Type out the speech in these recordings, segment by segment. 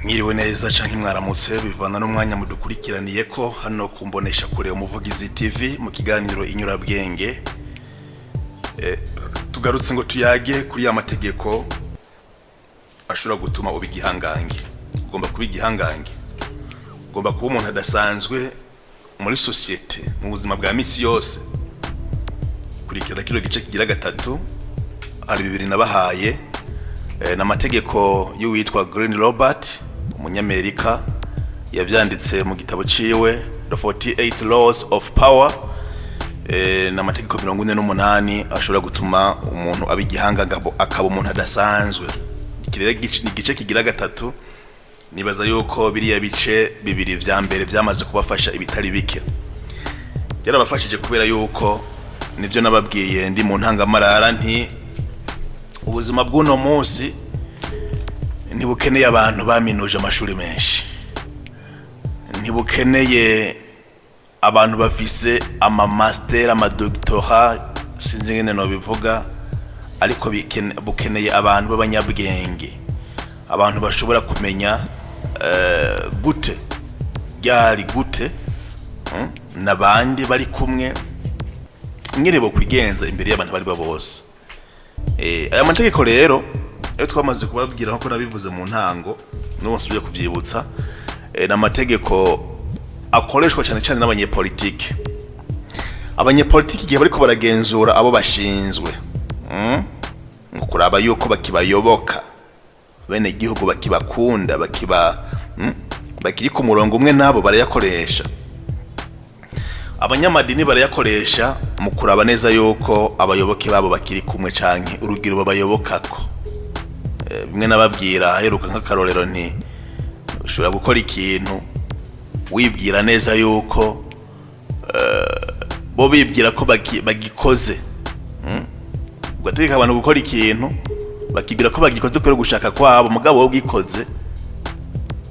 Mwiriwe neza canke mwaramutse bivana n'umwanya mudukurikiraniye ko hano kumbonesha kure umuvugizi TV mu kiganiro inyurabwenge. Tugarutse ngo tuyage kuri ya mategeko ashobora gutuma ubigihangange. Ugomba kubigihangange. Ugomba kuba umuntu adasanzwe muri societe mu buzima bwa misi yose. Kurikira kilo gice kigira gatatu hari bibiri nabahaye n'amategeko y'uwitwa Green Robert umunyamerika yavyanditse mu gitabo ciwe The 48 Laws of Power. N'amategeko 48 ashobora gutuma umuntu abigihanga akaba umuntu adasanzwe. Igice kigira gatatu nibaza yuko biriya bice bibiri vya mbere vyamaze kubafasha ibitari bike. Yarabafashije kubera yuko nivyo nababwiye ndi mu ntangamarara nti ubuzima bw'uno munsi ntibukeneye abantu baminuje amashuri menshi, ntibukeneye abantu bafise ama master ama doctorat sinzi ngene no bivuga, ariko bukeneye abantu b'abanyabwenge, abantu bashobora kumenya gute ryari gute nabandi bari kumwe ngire bo kwigenza imbere y'abantu bari babose. Aya mategeko rero twamaze kubabwira nko nabivuze mu ntango n'ubasubye kuvyibutsa, n'amategeko akoreshwa cyane cyane n'abanyepolitike. Abanyepolitike igihe bariko baragenzura abo bashinzwe ngo kuraba yuko bakibayoboka, bene igihugu bakibakunda, bakiri ku murongo umwe nabo barayakoresha. Abanyamadini barayakoresha mu kuraba neza yuko abayoboke babo bakiri kumwe canke urugiro babayobokako. Bimwe nababwira aheruka nk'akarorero nti ushobora gukora ikintu wibwira neza yuko bo bibwira ko bagikoze, ugategeka abantu gukora ikintu bakibwira ko bagikoze kubera gushaka kwabo, mugabo wo bwikoze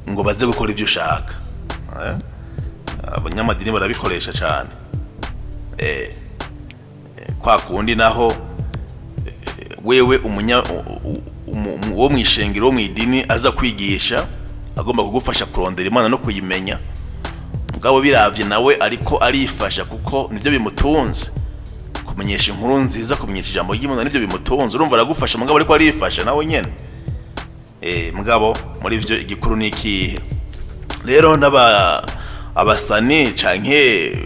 ngo baze gukora ivyo ushaka. Abanyamadini barabikoresha cyane. Kwa kundi naho wewe wo mwishengero wo mwidini aza kwigisha agomba kugufasha kurondera Imana no kuyimenya, mugabo biravye nawe ariko arifasha kuko nivyo bimutunze, kumenyesha inkuru nziza, kumenyesha ijambo ry'Imana nivyo bimutunze. Urumva aragufasha mugabo ariko arifasha nawe nyene. Mugabo muri ivyo igikuru niki rero abasani canke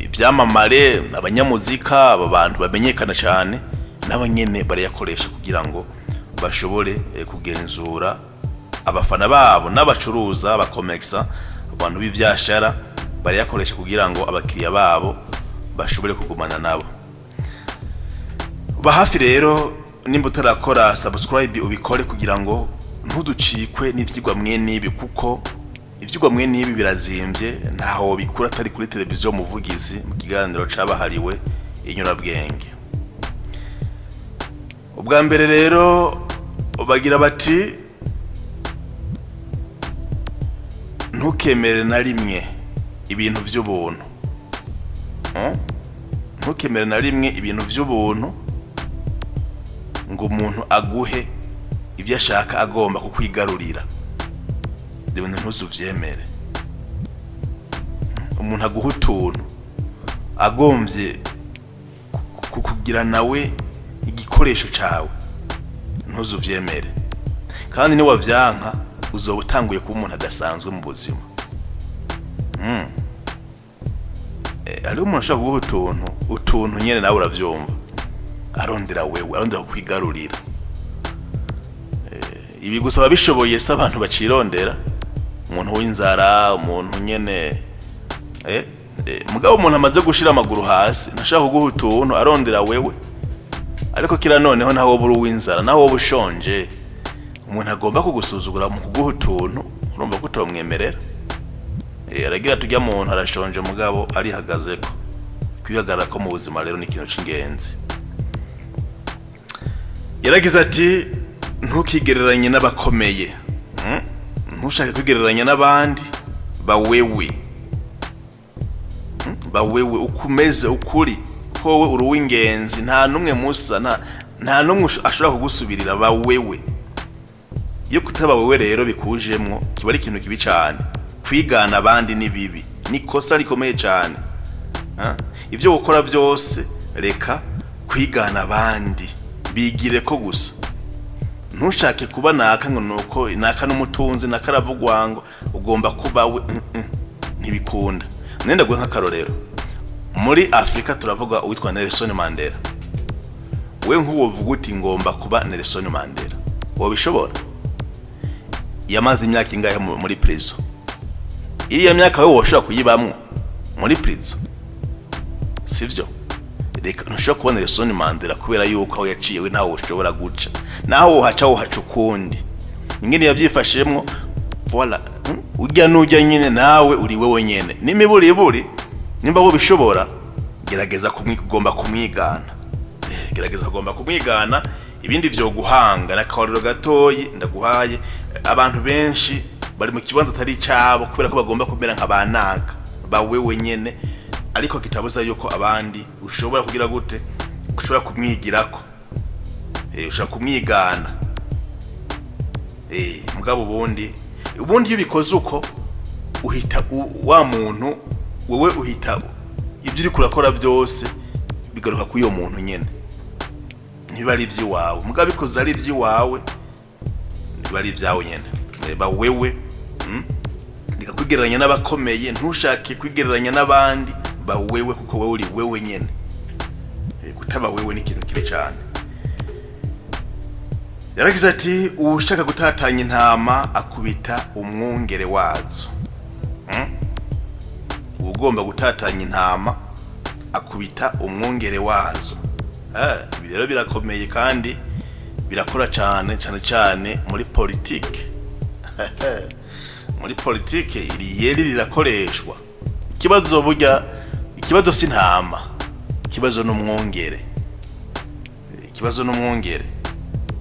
ivyamamare, abanyamuzika, aba bantu bamenyekana cyane nabo nyene barayakoresha kugira ngo bashobore kugenzura abafana babo, n'abacuruza abakomexa, abantu b'ivyashara barayakoresha kugira ngo abakiriya babo bashobore kugumana nabo. Bahafi rero nimba utarakora subscribe ubikore kugira ngo ntuducikwe n'ivyigwa mwene ibi, kuko ivyigwa mwene ibi birazimvye, ntaho bikura atari kuri televiziyo muvugizi mu kiganiro cabahariwe inyurabwenge. Ubwa mbere rero bagira bati ntukemere na rimwe ibintu vy'ubuntu. Ntukemere na rimwe ibintu vy'ubuntu ngo umuntu aguhe ivyo ashaka agomba kukwigarurira. Ibintu ntuzuvyemere. Umuntu aguha utuntu agomvye kukugira nawe igikoresho cawe, ntuzuvyemere. Kandi ni wavyanka uzoba utanguye kuba umuntu adasanzwe mu buzima. Ariho umuntu ashaka kuguha utuntu nyene nawe uravyumva, arondera wewe, arondera kukwigarurira. Ibi gusaba bishoboye se abantu bacirondera, umuntu w'inzara, umuntu nyene mugabo umuntu amaze gushira amaguru hasi ntashaka kuguha utuntu, arondera wewe. Ariko kira noneho naho wowe w'inzara, naho wowe ushonje, umuntu agomba kugusuzugura mu kuguha utuntu, urumva ko utomwemerera. Aragira tujya muntu arashonje mugabo arihagazeko. Kwihagarara ko mu buzima rero ni ikintu c'ingenzi. Yaragize ati ntukigereranye n'abakomeye, ntushake kwigereranya n'abandi, bawewe ukumeze ukuri ko wowe uri uw'ingenzi, nta numwe musa, nta numwe ashobora kugusubirira. Bawewe iyo kutaba wewe rero bikujemwo kiba ari ikintu kibi cyane. Kwigana abandi ni bibi, ni kosa rikomeye cyane. Ibyo gukora byose reka kwigana abandi, bigire ko gusa. Ntushake kuba naka ngo nuko naka n'umutunzi nakaravugwango ugomba kuba we ntibikunda. Nenda gwe nk'akarorero muri Afrika turavuga uwitwa Nelson Mandela. We nk'uwo vuga uti ngomba kuba Nelson Mandela, wobishobora? Yamaze imyaka ingahe muri prison? Iriya myaka wewe woshobora kuyibamwo muri prison? Sivyo? Reka ntushobora kubona Nelson Mandela kubera yuko aho yaciye we ntaho ushobora guca, naho uhaca ukundi. Ingene yavyifashemwo voilà, ujya nujya nyine nawe uri wewe nyene. Nimiburi nimba wo bishobora, gerageza kugomba kumwigana. Gerageza kugomba kumwigana. Ibindi vyo guhanga na karero gatoyi ndaguhaye. Abantu benshi bari mu kibanza atari cyabo kubera ko bagomba kumera nk'abanaka ba wewe nyene, ariko kitabuza yuko abandi ushobora kugira gute, ushobora kumwigirako, ushobora kumwigana. Mugabo ubundi iyo bikoze uko uhita wa muntu wewe uhita ibyo uri kurakora byose bigaruka ku iyo muntu nyene, ntibari ivy'iwawe. Mugabo bikoze ari ivy'iwawe ntibari ivyawe nyene. Ba wewe ndika kwigereranya n'abakomeye, ntushake kwigereranya n'abandi. Ba wewe kuko wewe uri wewe nyene. Kutaba wewe ni ikintu kibi cyane. Yaragize ati ushaka gutatanya intama akubita umwungere wazo. Ugomba gutatanya intama akubita umwungere wazo. Rero birakomeye kandi birakora cyane muri politike. Muri politike iri yeri rirakoreshwa. Ikibazo si intama, ikibazo n'umwungere. Ikibazo n'umwungere.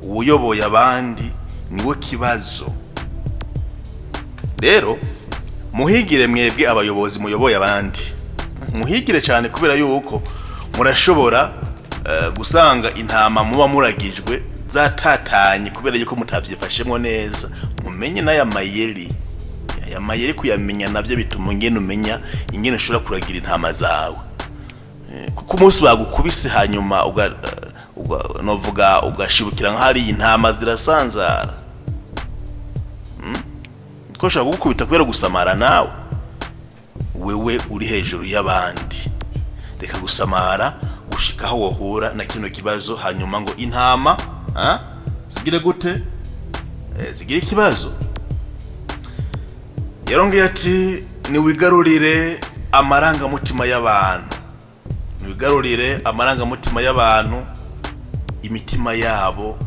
Uyoboye abandi niwe kibazo. Rero muhigire mwebwe abayobozi muyoboye abandi. Muhigire cyane kubera yuko murashobora gusanga intama muba muragijwe zatatanye kubera yuko mutavyifashemwo neza. Mumenye n'aya mayeri. Aya mayeri kuyamenya navyo bituma ngene umenya ingene ushobora kuragira intama zawe. Kuko umunsi bagukubise hanyuma novuga ugashibukira nk'ahari intama zirasanzara. Ko ushaka gukubita kubera gusamara nawe wewe uri hejuru y'abandi. Reka gusamara gushikaho wohura na kino kibazo hanyuma ngo intama zigire gute, zigire ikibazo. Yarongeye ati niwigarurire amaranga mutima y'abantu. Niwigarurire amaranga mutima y'abantu, imitima yabo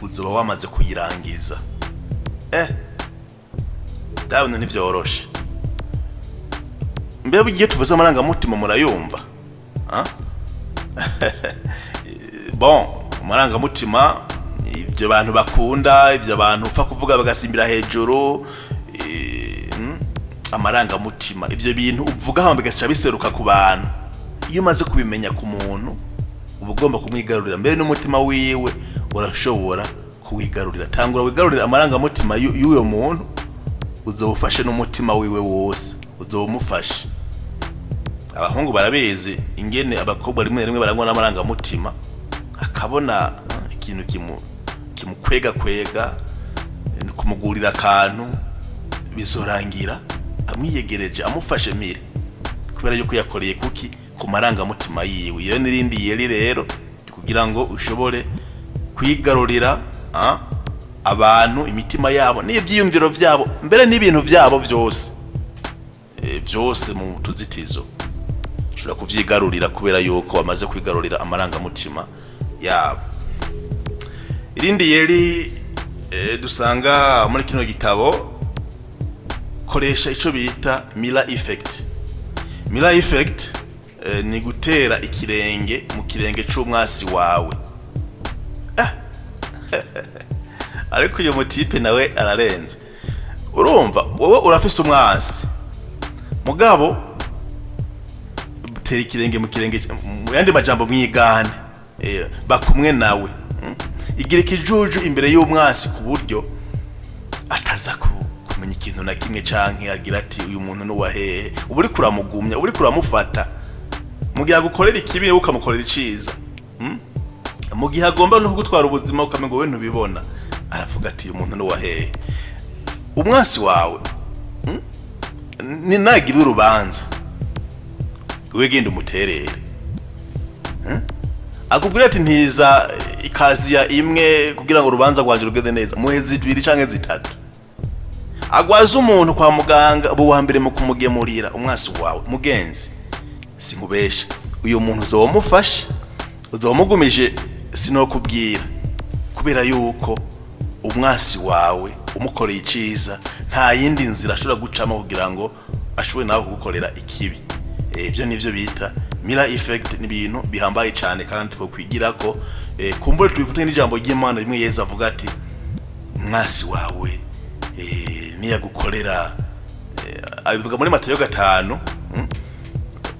uzoba wamaze kuyirangiza. Ndabona ntibyoroshe. Mbere bigiye tuvuze amaranga mutima murayumva? Bon, amaranga mutima ibyo abantu bakunda, ibyo abantu upfa kuvuga bagasimbira hejuru. Amaranga mutima ibyo bintu uvuga hamba bigaca biseruka ku bantu. Iyo umaze kubimenya ku muntu uba ugomba kumwigarurira mbere n'umutima wiwe urashobora kuwigarurira. Tangura wigarurira amaranga mutima y'uyo muntu, uzofashe n'umutima wiwe wose, uzomufashe. Abahungu barabizi ingene abakobwa rimwe barangwa n'amaranga mutima, akabona ikintu kimukwega kumugurira akantu bizorangira amwiyegereje amufashe mire kubera yuko yakoreye kuki ku maranga mutima yiwe. Iyo nirindi yeri rero kugira ngo ushobore kwigarurira abantu imitima yabo n'ibyiyumviro byabo mbere n'ibintu byabo byose mu tuzitizo ushobora kuvyigarurira kubera yuko wamaze kwigarurira amaranga mutima yabo. Irindi yeri dusanga muri kino gitabo, koresha ico bita mirror effect. Mirror effect ni gutera ikirenge mu kirenge c'umwasi wawe. Ariko uyu mutipe nawe ararenze. Urumva wowe urafise umwasi mugabo utera ikirenge mu kirenge, mu yandi majambo mwigane bakumwe nawe. Igira ikijuju imbere y'umwasi ku buryo ntaza kumenya ikintu na kimwe canke agira ati uyu muntu nuwahehe, uba uriko uramugumya, uba uriko uramufata mu gihe agukorera ikibi ukamukorera iciza. Mu gihe agomba no kugutwara ubuzima ukamengo we ntubibona, aravuga ati uyu muntu nuwahehe. Umwasi wawe ni nagira urubanza, wewe genda umuterere, akubwira ati ntiza ikaziya imwe kugira ngo urubanza rwanje rugende neza, muhezi 2 canke 3. Agwaza umuntu kwa muganga bo wambere mu kumugemurira umwasi wawe, mugenzi sinkubesha, uyu muntu uzomufasha uzomugumije sinokubwira, kubera yuko umwasi wawe umukoreye iciza nta yindi nzira ashobora gucamo kugira ngo ashobore nawe kugukorera ikibi. Ivyo nivyo bita mirror effect, ni ibintu bihambaye cyane kandi two kwigirako. Kumbure tubifate n'ijambo ry'Imana rimwe Yesu avuga ati umwasi wawe niyagukorera, abivuga muri Matayo 5,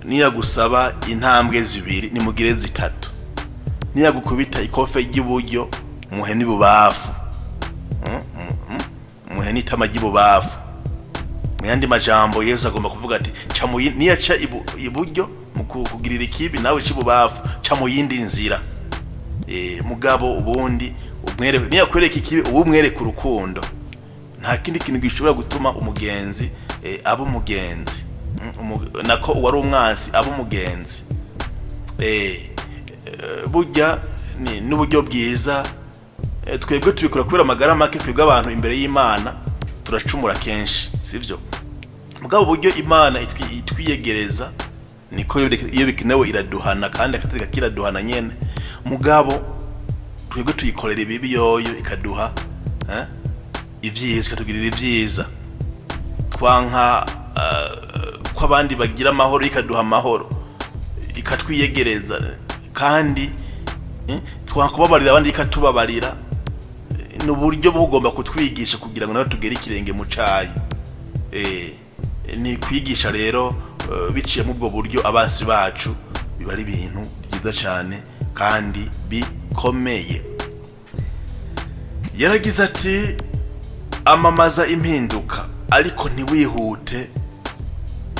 niyagusaba intambwe 2 nimugire 3, niyagukubita ikofe ry'iburyo muhe n'ibubafu, muhe n'itama ry'ibubafu. Mu yandi majambo Yesu agomba kuvuga ati niyaca iburyo mu kugirira ikibi nawe cibubafu ca mu yindi nzira. Mugabo ubundi umwereke, niyakwereka ikibi ubu mwereke urukundo. Nta kindi kintu gishobora gutuma umugenzi abo umugenzi, nako wari umwansi abo umugenzi. Burya ni n'uburyo bwiza, twebwe tubikora kubera amagara make, twebwe abantu imbere y'Imana turacumura kenshi, sivyo? Mugabo buryo Imana itwiyegereza niko iyo bikenewe iraduhana, kandi akatarika kiraduhana nyene. Mugabo twebwe tuyikorera ibibi yoyo ikaduha ivyiza, ikatugirira ivyiza. Twanka ko abandi bagira amahoro ikaduha amahoro, ikatwiyegereza, kandi twakubabarira abandi ikatubabarira. N'uburyo bugomba kutwigisha kugira ngo nawe tugere ikirenge mu cayi. Ni kwigisha rero biciye mu bwo buryo abansi bacu, biba ari ibintu byiza cyane kandi bikomeye. Yaragize ati amamaza impinduka ariko ntiwihute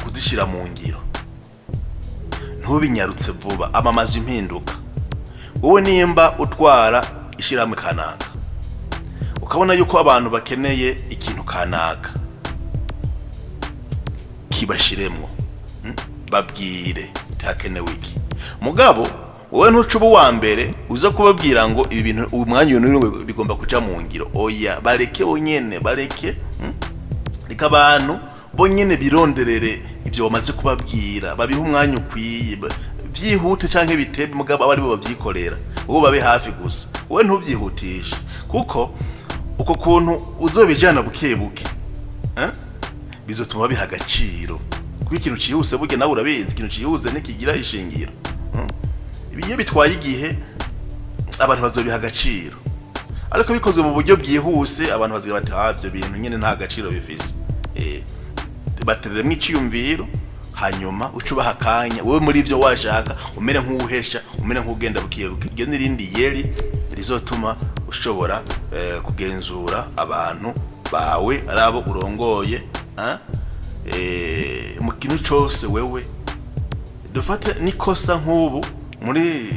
kuzishira mu ngiro, ntubinyarutse vuba. Amamaza impinduka, wowe nimba utwara ishiramwe kanaka ukabona yuko abantu bakeneye ikintu kanaka, kibashiremwo, babwire takenewe iki. Mugabo wowe ntucuba wa mbere uza kubabwira ngo ibi bintu umwanya uyu bigomba kuja mu ngiro. Oya, bareke bonyene, bareke reka abantu bonyene bironderere ivyo bamaze kubabwira, babiha umwanya ukwiye, vyihute canke bitebe. Mugabo abari bo bavyikorera, uwo babe hafi gusa, wowe ntuvyihutishe, kuko uko kuntu uzobijana bukebuke bizotuma biha agaciro. Kuko ikintu cihuse burya nawe urabizi, ikintu cihuse nikigira ishingiro. Ibiye bitwaye igihe abantu bazobiha agaciro, ariko bikozwe mu buryo bwihuse abantu baziga bati ivyo bintu nyene nta gaciro bifise. Batereremo iciyumviro, hanyuma ucubaha akanya wowe muri ivyo washaka umere nk'uwuhesha, umere nk'ugenda bukebuke. Iryo nirindi yeri rizotuma ushobora kugenzura abantu bawe arabo urongoye. Mu kintu cyose wewe dufate nikosa nk'ubu muri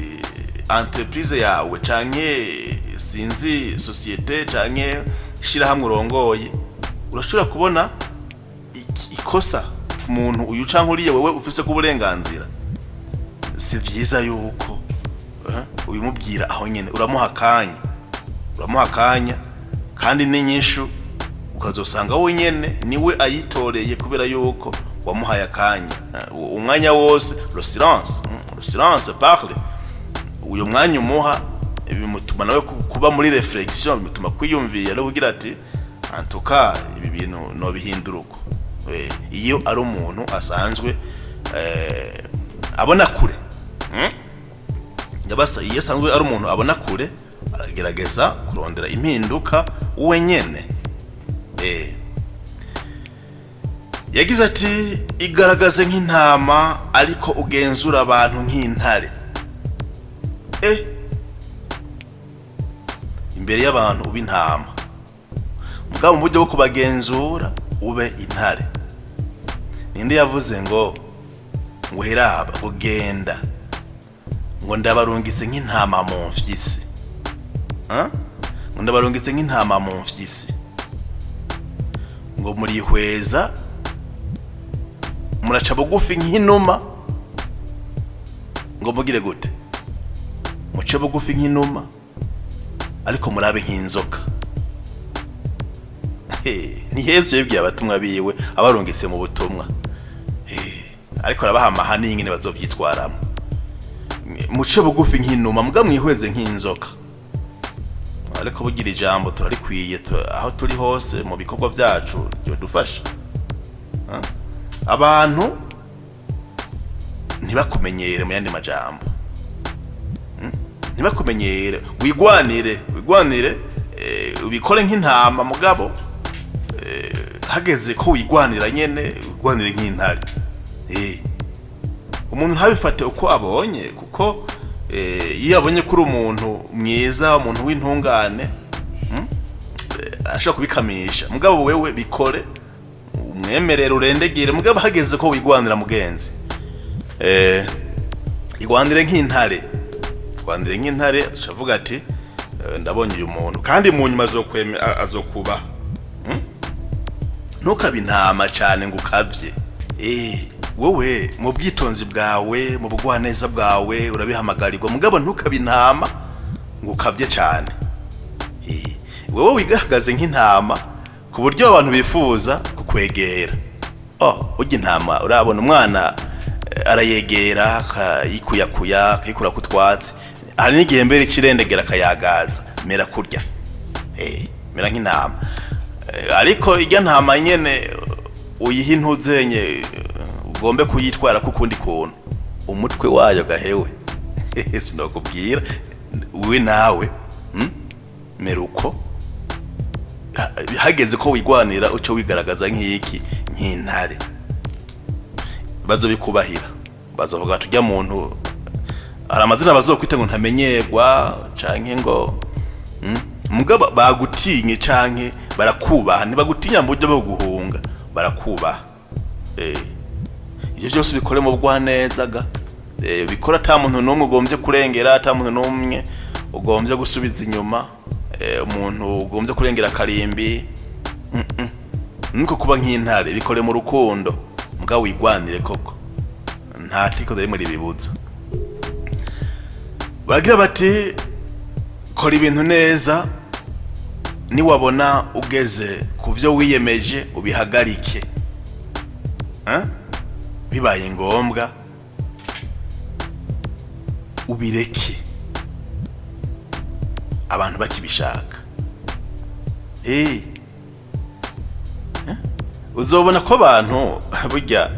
entreprise yawe canke sinzi societe canke shira hamwe urongoye, urashobora kubona ikosa ku muntu uyu canke uriye wewe ufise ku burenganzira. Si vyiza yuko ubimubwira aho nyene, uramuha akanya kandi n'inyishu ukazosanga wowe nyene niwe ayitoreye, kubera yuko wamuhaye akanya. Umwanya wose le silence parle, uyo mwanya umuha bimutuma nawe kuba muri reflexion, bimutuma kwiyumvira no kugira ati en tout cas ibi bintu no bihindura uko. Iyo ari umuntu asanzwe abona kure, ndabasa iyo asanzwe ari umuntu abona kure, aragerageza kurondera impinduka wenyene. Yagize ati igaragaze nk'intama ariko ugenzura abantu nk'intare. Imbere y'abantu uba intama, mugabo mu buryo bwo kubagenzura ube intare. Ninde yavuze ngo heraba kugenda ngo ndabarungitse nk'intama mu mfyisi? Ngo ndabarungitse nk'intama mu mfyisi, ngo murihweza muraca bugufi nk'inuma, ngo mugire gute? Muce bugufi nk'inuma ariko murabe nk'inzoka. Ni Yesu yabwiye abatumwa biwe abarungitse mu butumwa, ariko arabaha amahane y'ingene bazovyitwaramo. Muce bugufi nk'inuma muga mwihweze nk'inzoka. Ariko bugira ijambo turarikwiye aho turi hose mu bikorwa vyacu ryo dufasha. Abantu ntibakumenyere mu yandi majambo, ntibakumenyere, wigwanire ubikore nk'intama mugabo hageze ko wigwanira nyene wigwanire nk'intare. Umuntu ntabifate uko abonye, kuko iyo abonye kuri umuntu mwiza, umuntu w'intungane, ashaka kubikamisha. Mugabo wewe bikore umwemerere urendegere, mugabo hageze ko wigwanira mugenzi, igwanire nk'intare. Igwanire nk'intare, tucavuga ati ndabonye uyu muntu, kandi mu nyuma azokuba. Ntukabe intama cyane ngo ukavye. Wowe mu bwitonzi bwawe, mu bugwaneza bwawe urabihamagarirwa, mugabo ntukabe intama ngo ukavye cyane. Wowe wigaragaze nk'intama ku buryo abantu bifuza kukwegera. Ujya intama urabona umwana arayegera akayikuyakuya, akayikura ku twatsi, hari n'igihe mbere kirendegera akayagaza, mera kurya. Mera nk'intama. Ariko ijya ntama nyene uyiha intuzenye ugombe kuyitwara kukundi kuntu, umutwe wayo gahewe. Sinokubwira we nawe meruko hageze ko wigwanira uco wigaragaza nk'iki nk'intare. Bazobikubahira, bazovuga tujya muntu hari amazina bazokwita ngo ntamenyerwa canke ngo mugabo bagutinye canke barakubaha. Ntibagutinya mu buryo bwo guhunga, barakubaha. Ibyo byose bikore mu bwaneza ga, bikora ata muntu n'umwe ugombye kurengera, ata muntu n'umwe ugombye gusubiza inyuma, umuntu ugombye kurengera karimbi. Niko kuba nk'intare, bikore mu rukundo, mugabo wigwanire koko, nta tiko dare muri bibuza. Bagira bati kora ibintu neza, ni wabona ugeze kuvyo wiyemeje ubihagarike. Bibaye ngombwa ubireke abantu bakibishaka. Uzobona ko abantu burya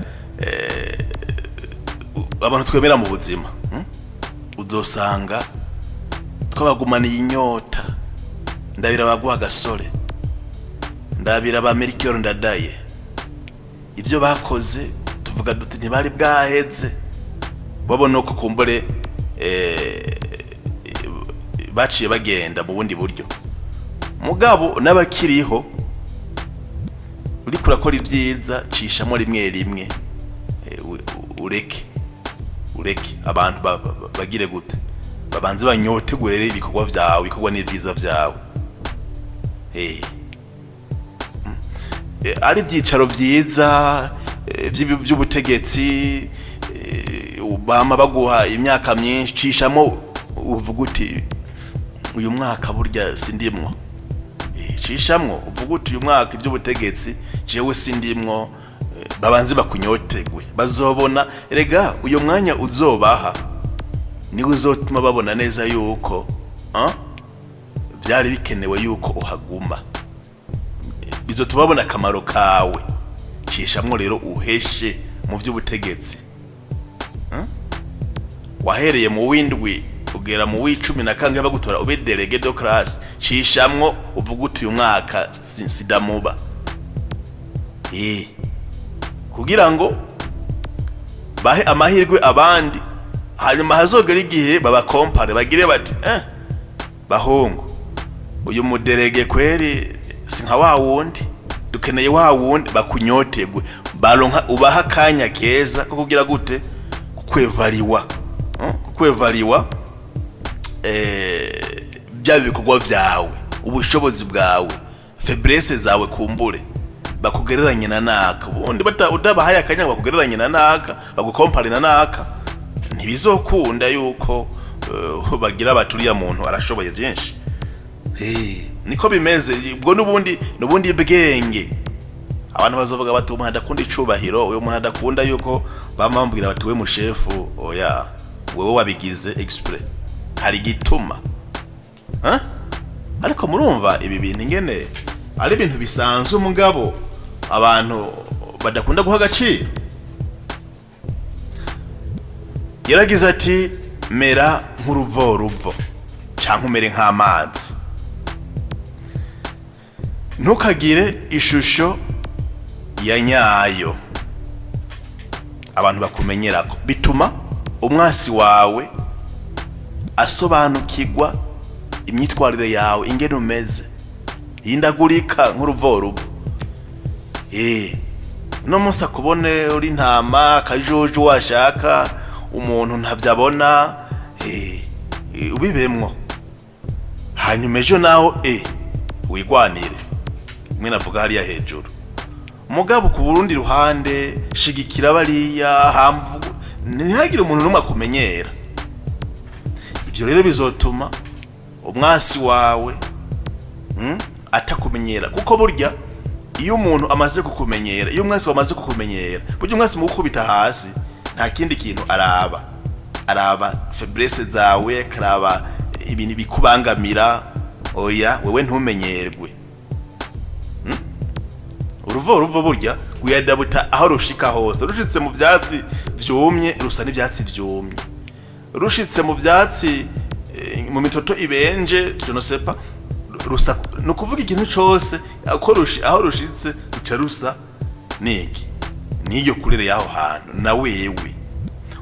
abantu twemera mu buzima, uzosanga twabagumaniye inyota. Ndabira baguha gasore, ndabira ba Melchior Ndadaye, ibyo bakoze tuvuga duti ntibari bwaheze. Babona uko kumbure baciye bagenda mu bundi buryo, mugabo n'abakiriho uri kurakora ibyiza cishamo rimwe rimwe. Ureke abantu bagire gute, babanze banyotegure ibikorwa vyawe, ibikorwa n'ibyiza vyawe. Ari byicaro byiza by'ubutegetsi, bama baguha imyaka myinshi, cishamo uvuga uti uyu mwaka burya sindimwo. Cishamo uvuga uti uyu mwaka iby'ubutegetsi jewe sindimwo, babanze bakunyotegwe. Bazobona erega uyu mwanya uzobaha niwe uzotuma babona neza yuko byari bikenewe yuko uhaguma, bizotuma babona akamaro kawe. Cishamwo rero uheshe mu by'ubutegetsi. Wahereye mu windwi ugera mu w'icumi na kangahe bagutora ube délégué de classe, cishamwo uvuga uti uyu mwaka sidamuba. Kugira ngo bahe amahirwe abandi, hanyuma hazogera igihe baba compare bagire bati bahungu uyu muderege kweri si nka wa wundi, dukeneye wa wundi bakunyotegwe, baronka ubaha kanya keza ko kugira gute, kukwevaliwa bya bikorwa vyawe, ubushobozi bwawe, faiblesse zawe, kumbure bakugereranya na naka. Ubundi utabahaye akanya bakugereranya na naka, bagukompare na naka, ntibizokunda yuko bagira baturiya muntu arashoboye byinshi. Niko bimeze. Ubwo nubundi bwenge. Abantu bazovuga bati umuntu adakunda icubahiro, uyo muntu adakunda yuko bamambwira bati we mushefu, oya wewe wabigize express, hari gituma. Ariko murumva ibi bintu ingene ari ibintu bisanzwe umugabo abantu badakunda guha agaciro. Yaragize ati mera nk'uruvo canke umere nk'amazi, ntukagire ishusho ya nyayo abantu bakumenyerako, bituma umwasi wawe asobanukirwa imyitwarire yawe ingene umeze, yindagurika nk'uruvo. No munsi akubone uri ntama akajuju washaka umuntu ntavyabona, ubibemwo, hanyuma ejo naho wigwanire. Mwe navuga hariya hejuru, umugabo ku Burundi ruhande shigikira bariya hamvu, ntihagire umuntu numwe akumenyera. Ivyo rero bizotuma umwasi wawe atakumenyera, kuko burya iyo umuntu amaze kukumenyera, iyo umwasi wamaze kukumenyera, burya umwasi mu gukubita hasi nta kindi kintu araba faiblesse zawe, karaba ibintu bikubangamira. Oya wewe ntumenyerwe. Uruvo burya guyadabuta aho rushika hose. Rushitse mu vyatsi vyumye rusa n'ivyatsi vyumye, rushitse mu vyatsi mu mitoto ibenje je ne sais pas, rusa no kuvuga ikintu cyose aho rushitse ruca rusa niki niyo kurere yaho hantu. Na wewe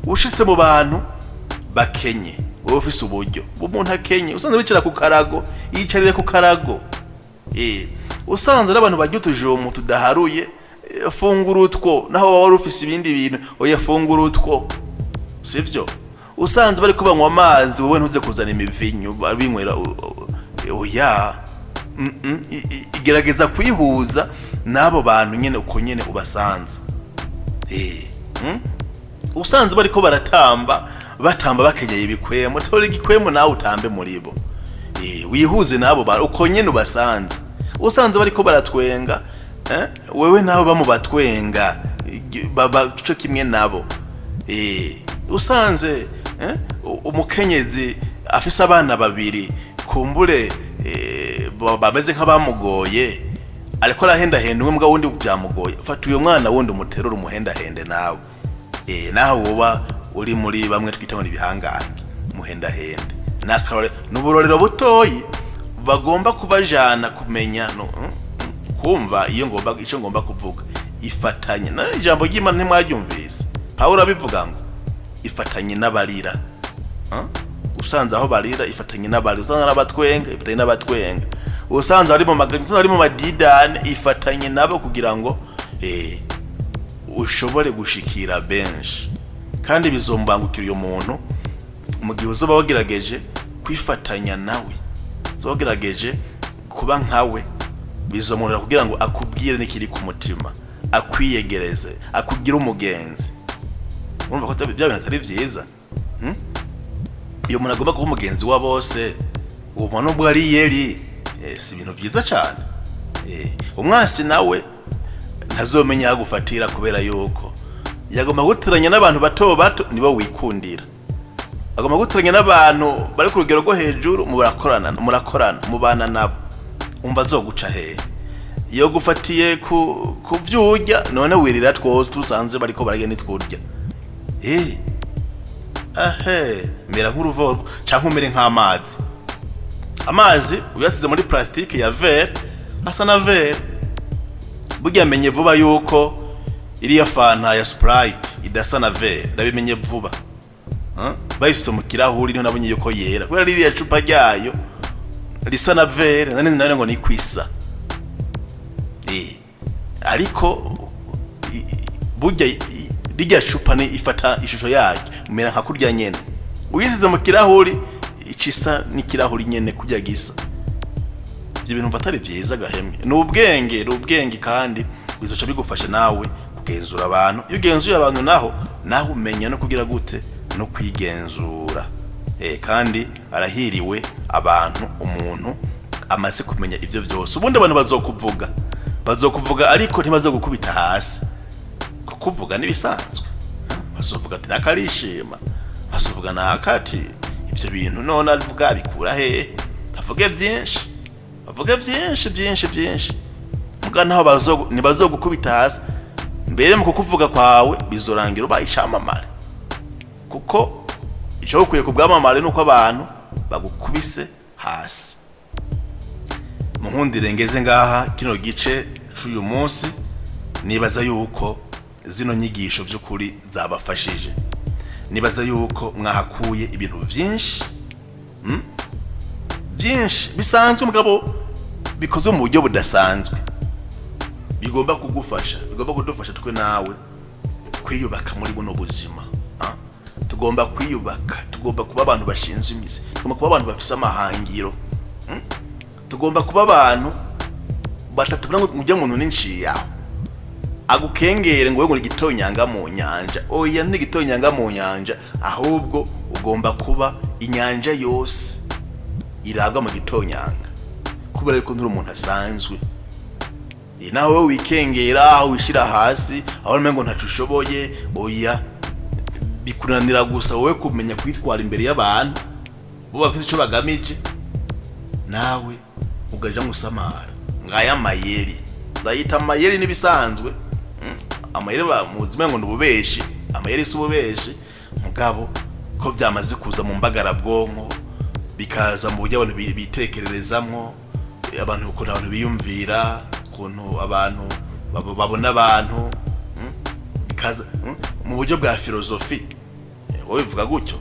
ushitse mu bantu bakenye, wowe ufise uburyo, umuntu akenye usanze wicara ku karago, yicarire ku karago. Usanze n'abantu barya utujomo tudaharuye, fungura utwo, naho wari ufise ibindi bintu, oya fungura utwo, sivyo? Usanze bari kubanywa amazi, wowe ntuze kuzana imivinyu binywera, oya. Igerageza kwihuza n'abo bantu nyene uko nyene ubasanze. Usanze bariko batamba bakenyeye ibikwemo, tora igikwemo nawe utambe muri bo. Wihuze n'abo bantu uko nyene ubasanze. Usanze bariko baratwenga, wewe nabo bamubatwenga, baba cyo kimwe nabo. Usanze umukenyezi afise abana babiri, kumbure bameze nk'abamugoye, ariko arahenda umwe mbwa wundi byamugoye, fata uyo mwana wundi umuterura umuhenda nawe. Naho woba uri muri bamwe twita ngo ibihangange, umuhenda nakarore n'uburorero butoyi bagomba kubajana kumenya no kumva iyo ico ngomba kuvuga. Ifatanye na ijambo ry'Imana ntimwaryumvise, Pawulo abivuga ngo ifatanye n'abarira. Usanze aho barira ifatanye n'abarira, usanze n'abatwenga ifatanye n'abatwenga, usanze ari mu magana ari mu madidane ifatanye nabo, kugira ngo ushobore gushikira benshi. Kandi bizombangukira uyo muntu mu gihe uzoba wagerageje kwifatanya nawe, zogerageje kuba nkawe, bizomurira kugira ngo akubwire n'ikiri ku mutima, akwiyegereze, akugira umugenzi. Urumva ko bya bintu atari vyiza? Iyo umuntu agomba kuba umugenzi wa bose, uva no bwari yeri, si ibintu vyiza cyane. Umwasi nawe ntazomenya gufatira, kubera yuko yagomba guteranya n'abantu bato nibo wikundira. Agomba guteranya n'abantu bari ku rugero rwo hejuru, murakorana mubana nabo, umva zoguca hehe. Iyo gufatiye ku vyurya, none wirira twose tusanze bariko baragenda twurya. Mera nk'uruvovo canke umere nk'amazi. Amazi uyasize muri plastique ya verre, asa na verre. Burya menye vuba yuko iriya fanta ya Sprite idasa na verre, ndabimenye vuba. Bayise mu kirahuri niho nabonye yuko yera, kubera ririya cupa ryayo risa na verre, nane ngo ni kwisa. ariko burya rijya cupa ni ifata ishusho yayo umera nka kurya nyene uyisize mu kirahuri icisa n'ikirahuri nyene kujya gisa. Ibyo bintu mfatari byiza gahemwe n'ubwenge kandi bizoca bigufasha nawe kugenzura abantu. Iyo ugenzuye abantu naho umenya no kugira gute no kwigenzura. Kandi arahiriwe umuntu amaze kumenya ibyo byose. Ubundi abantu bazokuvuga ariko ntibazogukubita hasi. Kuvuga nibisanzwe. Bazovuga ati nakarishima. Bazovuga nakati ivyo bintu none avuga bikura hehe. Bavuge byinshi. Muga naho ntibazogukubita hasi. Mbere mu kukuvuga kwawe bizorangira ubayishamamare. Kuko icyo ukwiye kubwamamare nuko abantu bagukubise hasi. Munkundire ngeze ngaha kino gice cy'uyu munsi nibaza yuko zino nyigisho by'ukuri zabafashije. Nibaza yuko mwahakuye ibintu byinshi bisanzwe mugabo bikozwe mu buryo budasanzwe. Bigomba kudufasha twe nawe kwiyubaka muri buno buzima. Tugomba kwiyubaka, tugomba kuba abantu bashinze imizi, tugomba kuba abantu bafise amahangiro. Tugomba kuba abantu batatubona ngo mujya muntu n'inshiya agukengere ngo we gitonyanga mu nyanja. Oya ntigitonyanga mu nyanja, ahubwo ugomba kuba inyanja yose irabwa mu gitonyanga, kubera ko nturi umuntu asanzwe. Nawe wikengera aho wishira hasi aho umengo ntacushoboye. Oya bikunanira gusa wowe kumenya kwitwara imbere y'abantu bo bafite ico bagamije, nawe ugaja musamara ngaya mayeri. Ndayita amayeri nibisanzwe. Amayeri bamuzime ngo ndububeshi, amayeri sububeshi mugabo ko byamaze kuza mu mbagara bwonko, bikaza mu buryo abantu bitekererezamwo, abantu uko abantu biyumvira, ukuntu abantu babona abantu, bikaza mu buryo bwa filozofi. Wowe bivuga gutyo.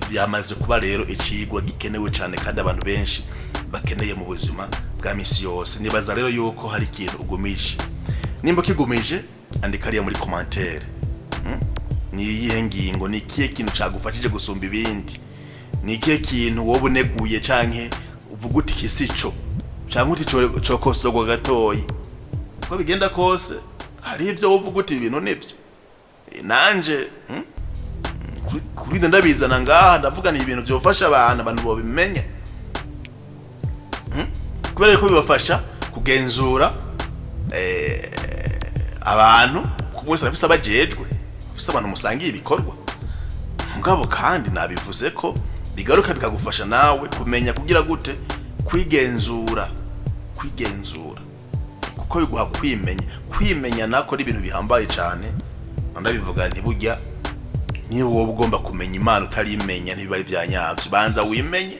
Byamaze kuba rero icigwa gikenewe cyane kandi abantu benshi bakeneye mu buzima bwa misi yose. Nibaza rero yuko hari ikintu ugumije. Nimba kigumije andika ariya muri commentaire. Ni iyihe ngingo, ni ikihe kintu cyagufashije gusumba ibindi, ni ikihe kintu wowe uneguye canke uvuga uti kisico canke uti cokosogwa gatoyi. Uko bigenda kose hari ivyo uvuga uti ibintu nibyo. Nanje kuri ndabizana ngaha ndavuga ni ibintu byofasha abantu bo bimenye. Kubera ko bibafasha kugenzura abantu kumwese afise abajejwe, afise abantu musangiye ibikorwa. Mugabo kandi nabivuze ko bigaruka bikagufasha nawe kumenya kugira gute kwigenzura. Kuko biguha kwimenya nako ari ibintu bihambaye cyane. Ndabivuga nti burya ni wowe ugomba kumenya Imana utarimenya ntibari byanyabyo. Banza wimenye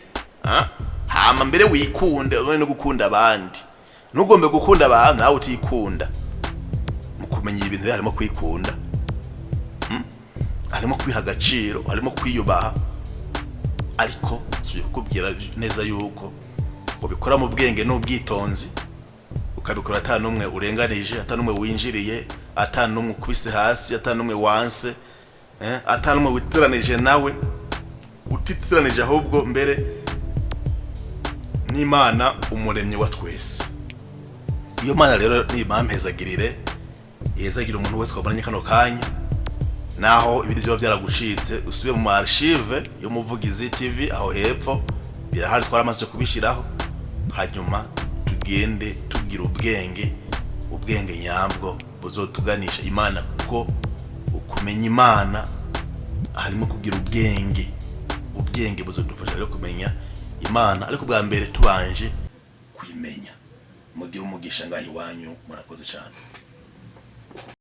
hama mbere wikunde no gukunda abandi. Ntugombe gukunda abantu nawe utikunda. Mu kumenya ibintu harimo kwikunda, harimo kwiha agaciro, harimo kwiyubaha. Ariko tuje kukubwira neza yuko ubikora mu bwenge n'ubwitonzi, ukabikora atanumwe urenganije, atanumwe winjiriye, atanumwe kubise hasi, atanumwe wanse, atanumwe witiranije nawe, utitiranije ahubwo mbere n'Imana umuremyi wa twese. Iyo Mana rero ni bampezagirire, yezagira umuntu wese kwabanye kano kanya. Naho ibiri byo byaragucitse usubire mu archive yo Muvugizi TV aho hepfo birahari twaramaze kubishiraho. Hanyuma tugende tugira ubwenge nyabwo buzotuganisha Imana, kuko ukumenya Imana harimo kugira ubwenge buzodufasha rero kumenya Imana. Ariko bwa mbere tubanje kwimenya. Mugira umugisha ngahi wanyu, murakoze cyane.